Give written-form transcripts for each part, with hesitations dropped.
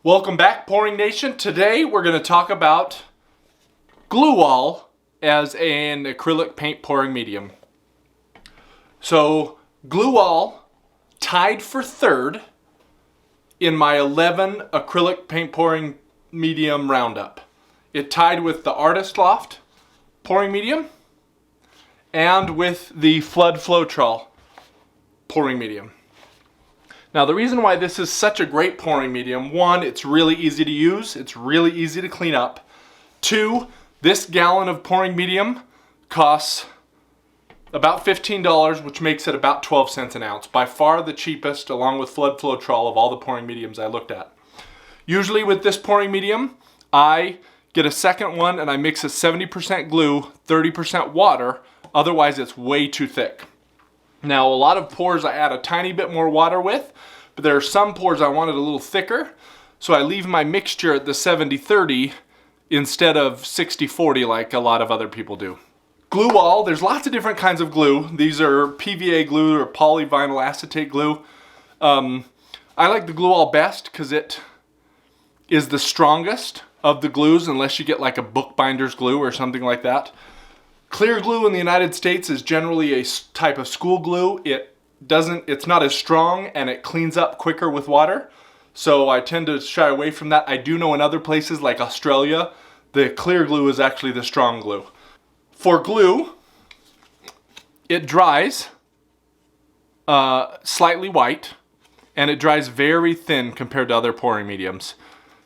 Welcome back, Pouring Nation. Today we're going to talk about glue wall as an acrylic paint pouring medium. So glue wall tied for third in my 11 acrylic paint pouring medium roundup. It tied with the Artist Loft pouring medium and with the Flood Floetrol pouring medium. Now the reason why this is such a great pouring medium, one, it's really easy to use, it's really easy to clean up. Two, this gallon of pouring medium costs about $15, which makes it about 12 cents an ounce. By far the cheapest, along with Flood Floetrol, of all the pouring mediums I looked at. Usually with this pouring medium, I get a second one and I mix a 70% glue, 30% water, otherwise it's way too thick. Now, a lot of pours I add a tiny bit more water with, but there are some pours I want it a little thicker, so I leave my mixture at the 70-30 instead of 60-40 like a lot of other people do. Glue wall, there's lots of different kinds of glue. These are PVA glue or polyvinyl acetate glue. I like the glue wall best because it is the strongest of the glues, unless you get like a bookbinder's glue or something like that. Clear glue in the United States is generally a type of school glue. It's not as strong and it cleans up quicker with water. So I tend to shy away from that. I do know in other places like Australia, the clear glue is actually the strong glue. For glue, it dries slightly white and it dries very thin compared to other pouring mediums.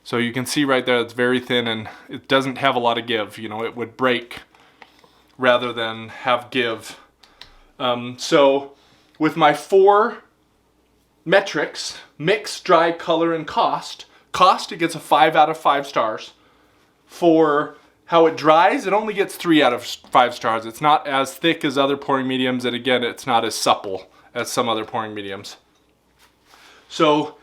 So you can see right there it's very thin and it doesn't have a lot of give. You know, it would break rather than have give. So with my 4 metrics, mix, dry, color, and cost, it gets a 5 out of 5 stars. For how it dries, it only gets 3 out of 5 stars. It's not as thick as other pouring mediums, and again, it's not as supple as some other pouring mediums. So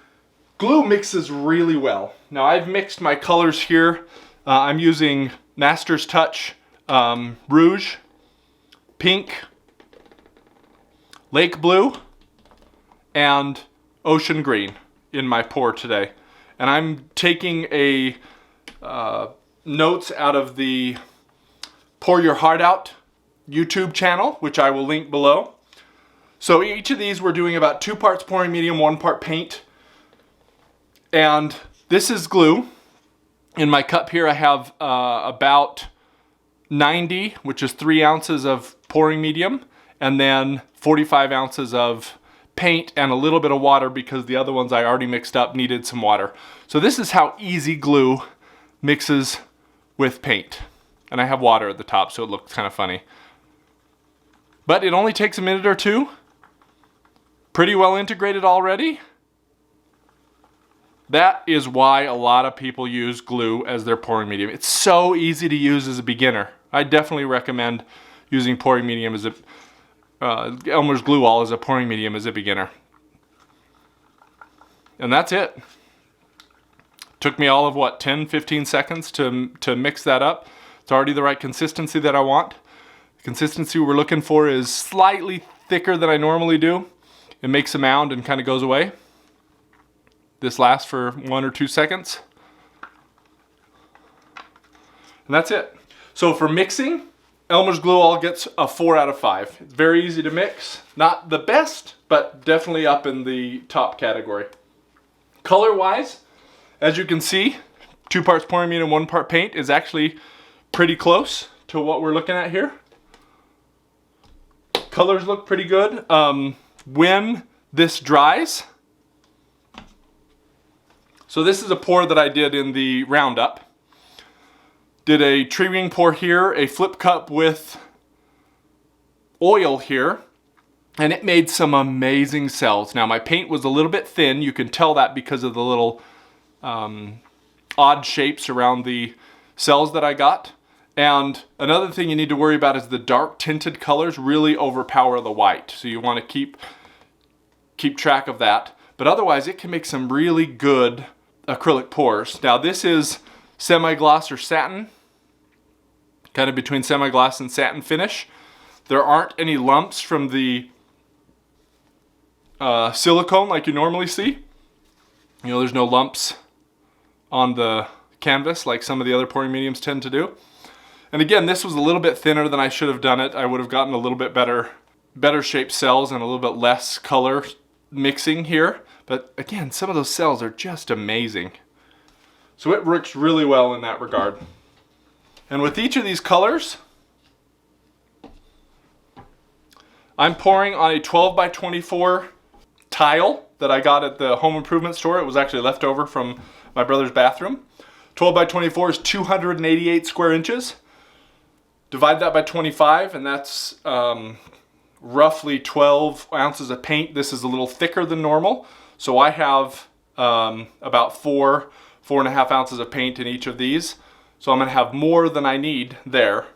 glue mixes really well. Now I've mixed my colors here. I'm using Master's Touch Rouge, Pink, Lake Blue, and Ocean Green in my pour today. And I'm taking a notes out of the Pour Your Heart Out YouTube channel, which I will link below. So each of these we're doing about 2 parts pouring medium, 1 part paint. And this is glue. In my cup here I have about 90, which is 3 ounces of pouring medium, and then 45 ounces of paint and a little bit of water because the other ones I already mixed up needed some water. So this is how easy glue mixes with paint. And I have water at the top, so it looks kind of funny. But it only takes a minute or two. Pretty well integrated already. That is why a lot of people use glue as their pouring medium. It's so easy to use as a beginner. I definitely recommend using pouring medium as Elmer's glue wall as a pouring medium as a beginner. And that's it. Took me all of 10-15 seconds to mix that up. It's already the right consistency that I want. The consistency we're looking for is slightly thicker than I normally do. It makes a mound and kind of goes away. This lasts for 1 or 2 seconds. And that's it. So for mixing, Elmer's glue wall gets a 4 out of 5. It's very easy to mix. Not the best, but definitely up in the top category. Color-wise, as you can see, 2 parts pouring medium, 1 part paint is actually pretty close to what we're looking at here. Colors look pretty good. When this dries, so this is a pour that I did in the roundup. Did a tree ring pour here, a flip cup with oil here, and it made some amazing cells. Now my paint was a little bit thin. You can tell that because of the little odd shapes around the cells that I got. And another thing you need to worry about is the dark tinted colors really overpower the white. So you want to keep track of that. But otherwise it can make some really good acrylic pours. Now this is semi-gloss or satin, kind of between semi-gloss and satin finish. There aren't any lumps from the silicone like you normally see. You know, there's no lumps on the canvas like some of the other pouring mediums tend to do. And again, this was a little bit thinner than I should have done it. I would have gotten a little bit better shaped cells and a little bit less color mixing here. But again, some of those cells are just amazing. So it works really well in that regard. And with each of these colors, I'm pouring on a 12 by 24 tile that I got at the home improvement store. It was actually left over from my brother's bathroom. 12 by 24 is 288 square inches. Divide that by 25 and that's roughly 12 ounces of paint. This is a little thicker than normal. So I have about 4.5 ounces of paint in each of these. So I'm gonna have more than I need there.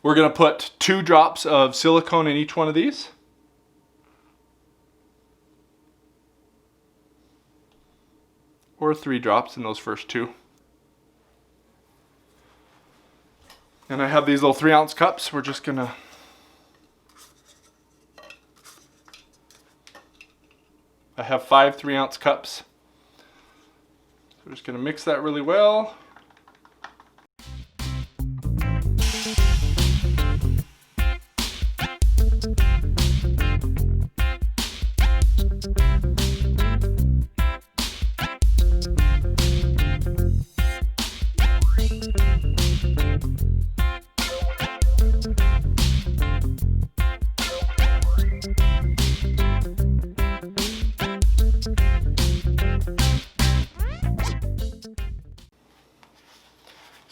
We're gonna put 2 drops of silicone in each one of these. Or 3 drops in those first 2. And I have these little 3-ounce cups. We're just gonna I have 5 3-ounce cups. So we're just gonna mix that really well.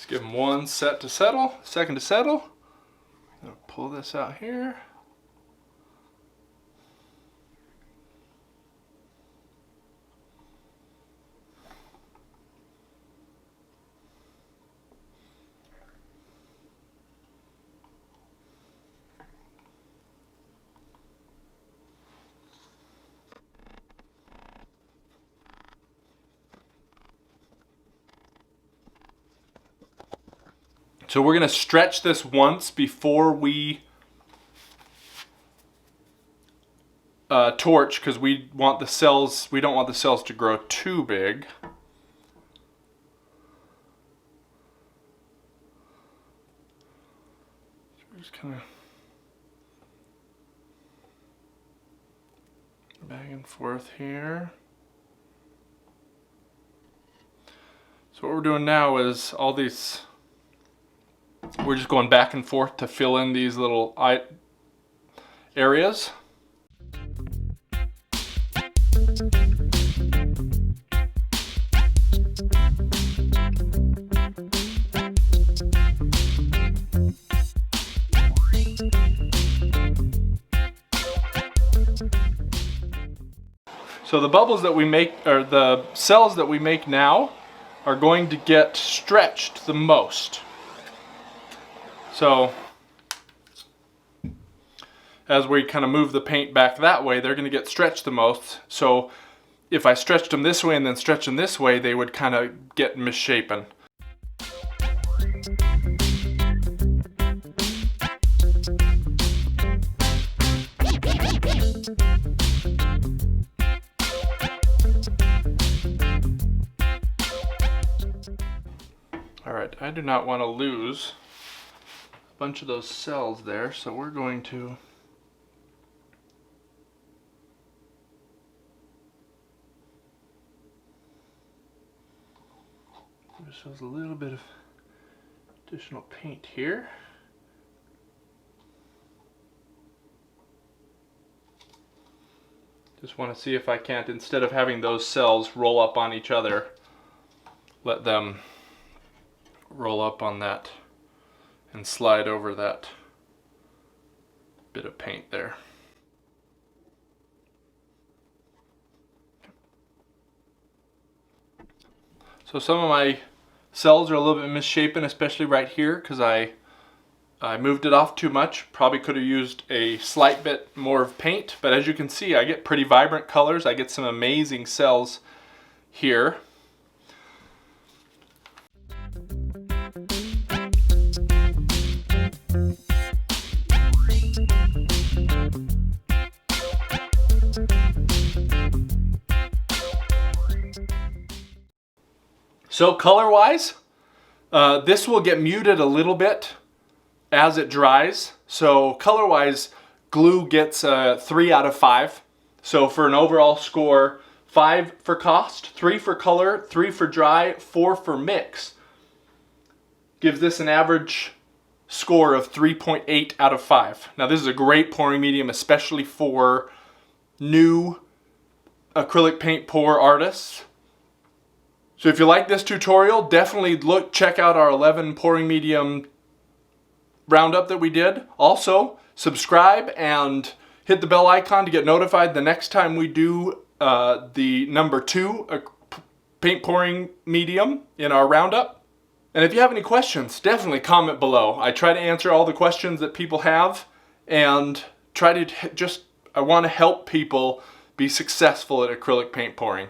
Give them one set to settle, second to settle. I'll pull this out here. So we're going to stretch this once before we torch, because we don't want the cells to grow too big. So we're just kind of back and forth here. So what we're doing now is we're just going back and forth to fill in these little areas. So the bubbles that we make, or the cells that we make now, are going to get stretched the most. So as we kind of move the paint back that way, they're going to get stretched the most. So if I stretched them this way and then stretched them this way, they would kind of get misshapen. All right, I do not want to lose bunch of those cells there, so we're going to just a little bit of additional paint here. Just want to see if I can't, instead of having those cells roll up on each other, let them roll up on that and slide over that bit of paint there. So some of my cells are a little bit misshapen, especially right here, because I moved it off too much. Probably could have used a slight bit more of paint, but as you can see, I get pretty vibrant colors. I get some amazing cells here. So color-wise, this will get muted a little bit as it dries. So color-wise, glue gets a 3 out of 5. So for an overall score, 5 for cost, 3 for color, 3 for dry, 4 for mix. Gives this an average score of 3.8 out of 5. Now this is a great pouring medium, especially for new acrylic paint pour artists. So if you like this tutorial, definitely check out our 11 pouring medium roundup that we did. Also, subscribe and hit the bell icon to get notified the next time we do the number 2 paint pouring medium in our roundup. And if you have any questions, definitely comment below. I try to answer all the questions that people have, and I want to help people be successful at acrylic paint pouring.